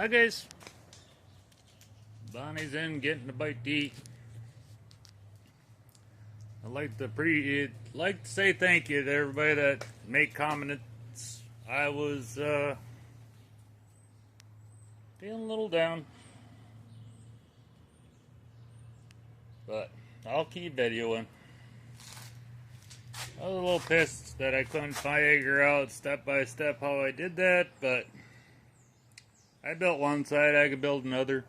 Hi guys. Bonnie's in getting a bite to eat. I'd like to say thank you to everybody that made comments. I was feeling a little down, but I'll keep videoing. I was a little pissed that I couldn't figure out step by step how I did that, but I built one side, I could build another.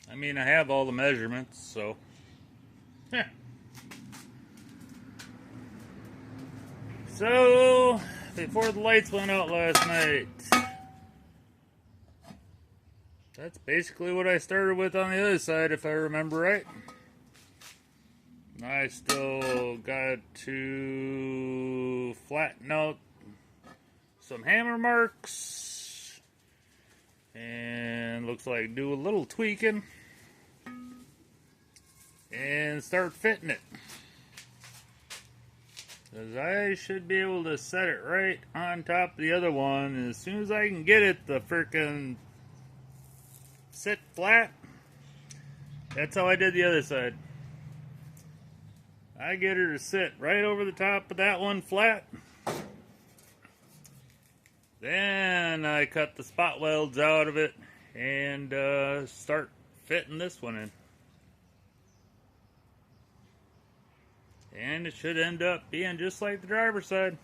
I mean, I have all the measurements, so. So, before the lights went out last night, that's basically what I started with on the other side, if I remember right. I still got to flatten out some hammer marks and looks like do a little tweaking and start fitting it, because I should be able to set it right on top of the other one, and as soon as I can get it to frickin' sit flat. That's how I did the other side. I get her to sit right over the top of that one flat. Then I cut the spot welds out of it and start fitting this one in. And it should end up being just like the driver's side.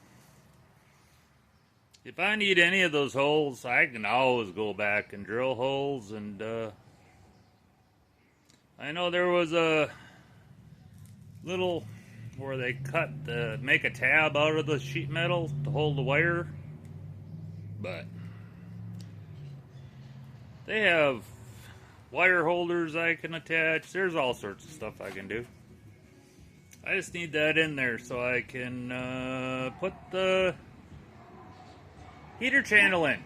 If I need any of those holes, I can always go back and drill holes. And I know there was a little where they make a tab out of the sheet metal to hold the wire, but they have wire holders I can attach. There's all sorts of stuff I can do. I just need that in there so I can put the heater channel in,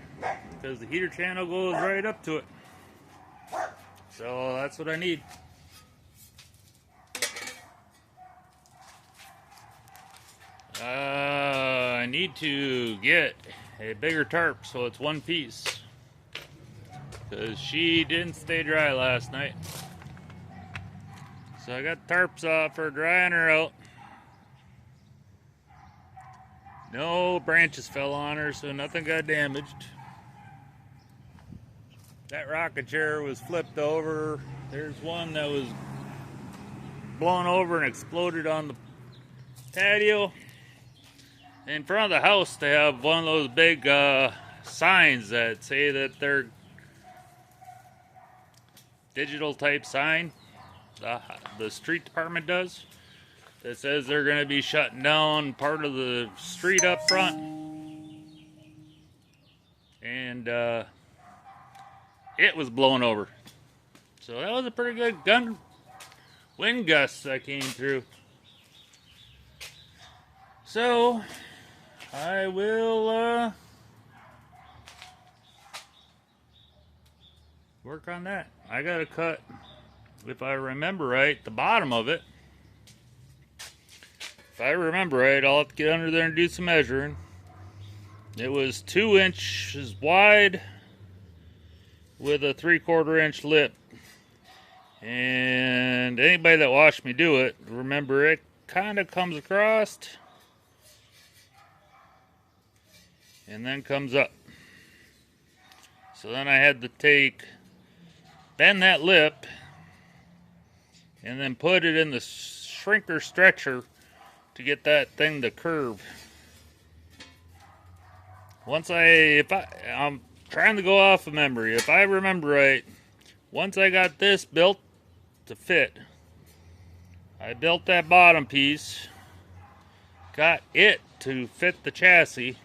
because the heater channel goes right up to it. So that's what I need. I need to get a bigger tarp so it's one piece, because she didn't stay dry last night. So I got tarps off for drying her out. No branches fell on her, so nothing got damaged. That rocket chair was flipped over. There's one that was blown over and exploded on the patio. In front of the house, they have one of those big signs that say that they're digital type sign. The street department does. That says they're going to be shutting down part of the street up front. And it was blown over. So that was a pretty good wind gust that came through. So I will work on that. I got to cut, if I remember right, the bottom of it. If I remember right, I'll have to get under there and do some measuring. It was 2 inches wide with a 3/4 inch lip. And anybody that watched me do it, remember it kind of comes across and then comes up. So then I had to bend that lip and then put it in the shrinker stretcher to get that thing to curve. I'm trying to go off of memory. If I remember right, once I got this built to fit, I built that bottom piece, got it to fit the chassis,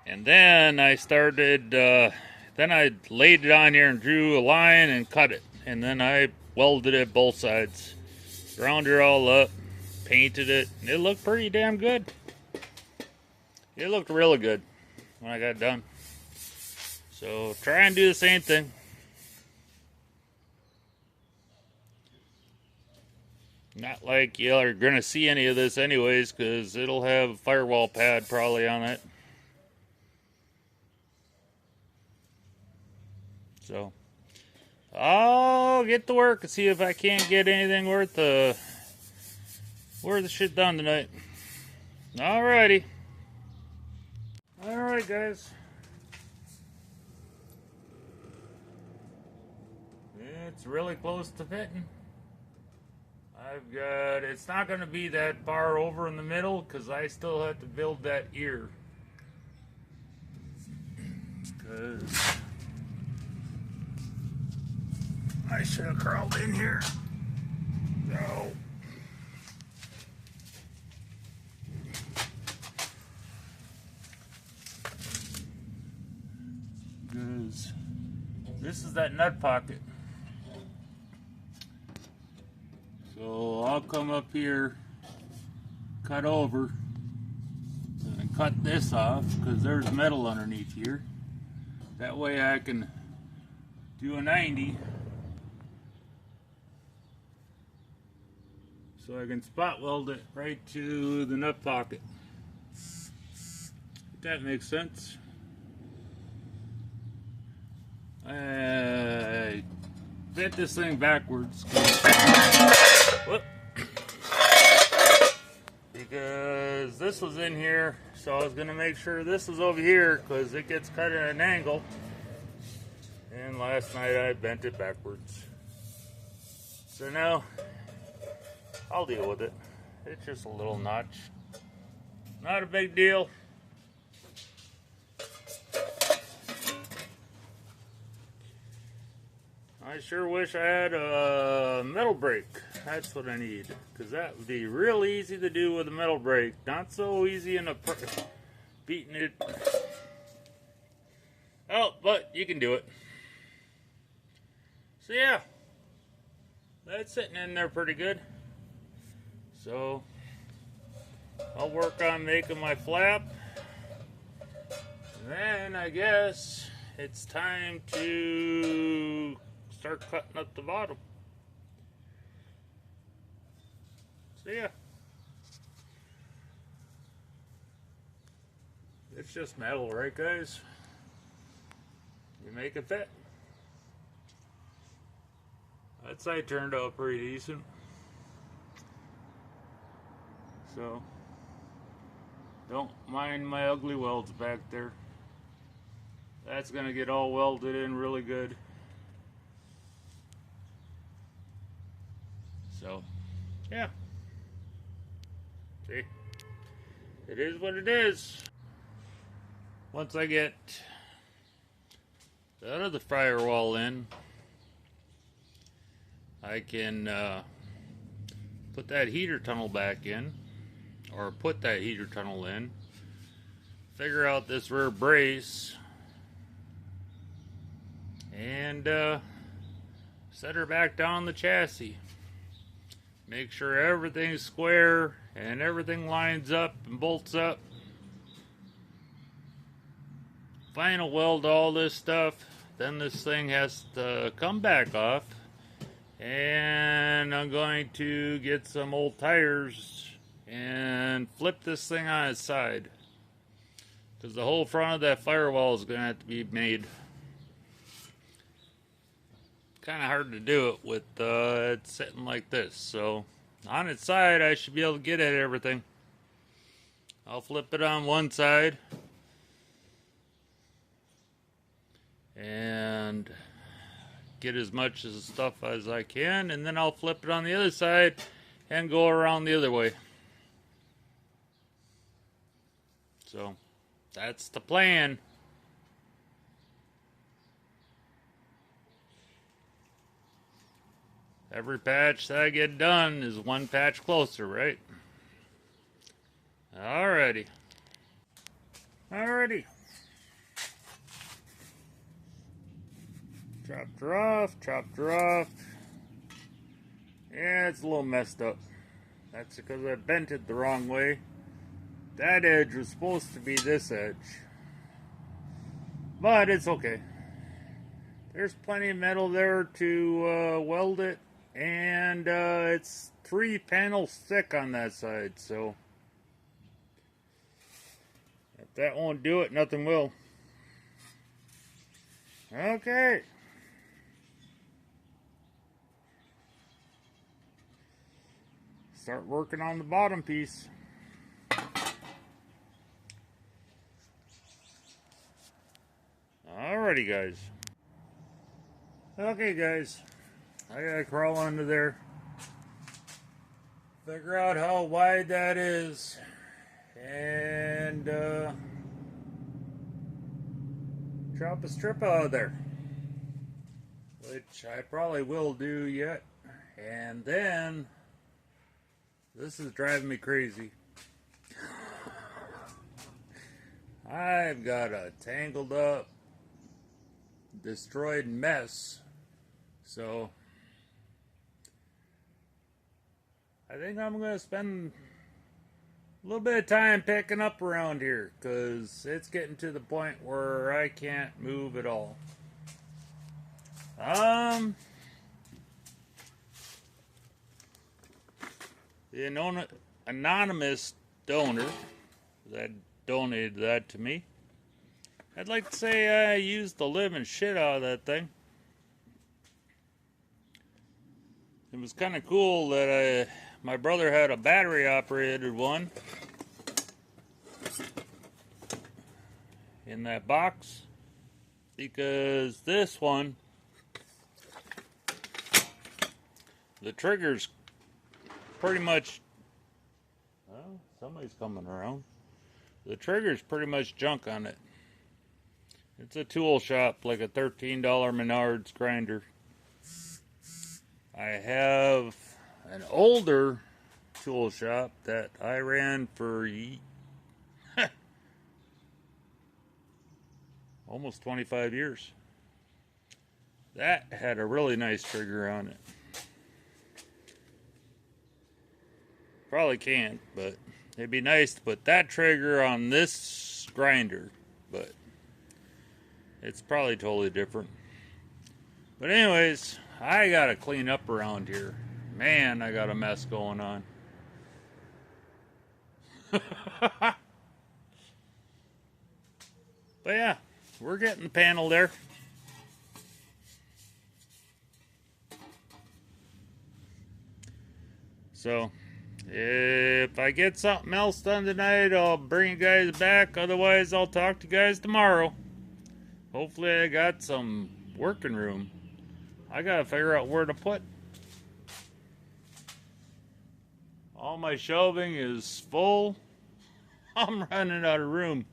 and then I started, then I laid it on here and drew a line and cut it, and then I welded it both sides, ground it all up, painted it, and it looked pretty damn good. It looked really good when I got done. So try and do the same thing. Not like you're going to see any of this anyways, because it'll have a firewall pad probably on it. So I'll get to work and see if I can't get anything worth the shit done tonight. Alrighty. Alright, guys. It's really close to fitting. It's not going to be that far over in the middle because I still have to build that ear. Because I should have crawled in here. No. Because this is that nut pocket. So I'll come up here, cut over, and cut this off because there's metal underneath here. That way I can do a 90. So I can spot weld it right to the nut pocket. If that makes sense. I bent this thing backwards. Whoop. Because this was in here, so I was going to make sure this was over here because it gets cut at an angle. And last night I bent it backwards. So now I'll deal with it. It's just a little notch. Not a big deal. I sure wish I had a metal brake. That's what I need. Because that would be real easy to do with a metal brake. Not so easy in a beating it. Oh, but you can do it. So yeah. That's sitting in there pretty good. So I'll work on making my flap. Then I guess it's time to start cutting up the bottom. So yeah. It's just metal, right guys? You make it fit. That side turned out pretty decent. So don't mind my ugly welds back there. That's gonna get all welded in really good. So yeah. See? It is what it is. Once I get the other firewall in, I can put that heater tunnel back in, or put that heater tunnel in, figure out this rear brace, and set her back down the chassis. Make sure everything's square and everything lines up and bolts up. Final weld all this stuff, then this thing has to come back off, and I'm going to get some old tires and flip this thing on its side, because the whole front of that firewall is going to have to be made. Kind of hard to do it with it sitting like this. So on its side I should be able to get at everything. I'll flip it on one side and get as much of the stuff as I can, and then I'll flip it on the other side and go around the other way. So that's the plan. Every patch that I get done is one patch closer, right? Alrighty. Alrighty. Chopped her off, chopped her off. Yeah, it's a little messed up. That's because I bent it the wrong way. That edge was supposed to be this edge. But it's okay. There's plenty of metal there to weld it. And it's 3 panels thick on that side, so if that won't do it, nothing will. Okay, start working on the bottom piece. Alrighty, guys. Okay, guys. I gotta crawl under there. Figure out how wide that is. And drop a strip out of there. Which I probably will do yet. And then, this is driving me crazy. I've got a tangled up, destroyed mess. So, I think I'm going to spend a little bit of time picking up around here, because it's getting to the point where I can't move at all. The anonymous donor that donated that to me, I'd like to say I used the living shit out of that thing. It was kind of cool that my brother had a battery operated one in that box, because this one, the trigger's pretty much, well, somebody's coming around. The trigger's pretty much junk on it. It's a tool shop, like a $13 Menards grinder. I have an older tool shop that I ran for almost 25 years. That had a really nice trigger on it. Probably can't, but it'd be nice to put that trigger on this grinder, but it's probably totally different. But anyways, I gotta clean up around here. Man, I got a mess going on. But yeah, we're getting the panel there. So, if I get something else done tonight, I'll bring you guys back. Otherwise, I'll talk to you guys tomorrow. Hopefully, I got some working room. I gotta figure out where to put. All my shelving is full. I'm running out of room.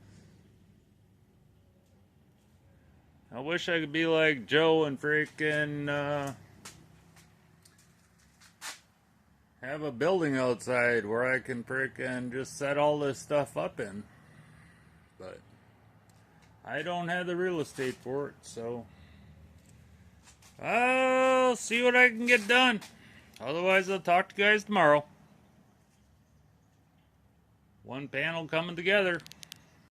I wish I could be like Joe and freaking have a building outside where I can freaking just set all this stuff up in. But I don't have the real estate for it, so I'll see what I can get done. Otherwise, I'll talk to you guys tomorrow. One panel coming together.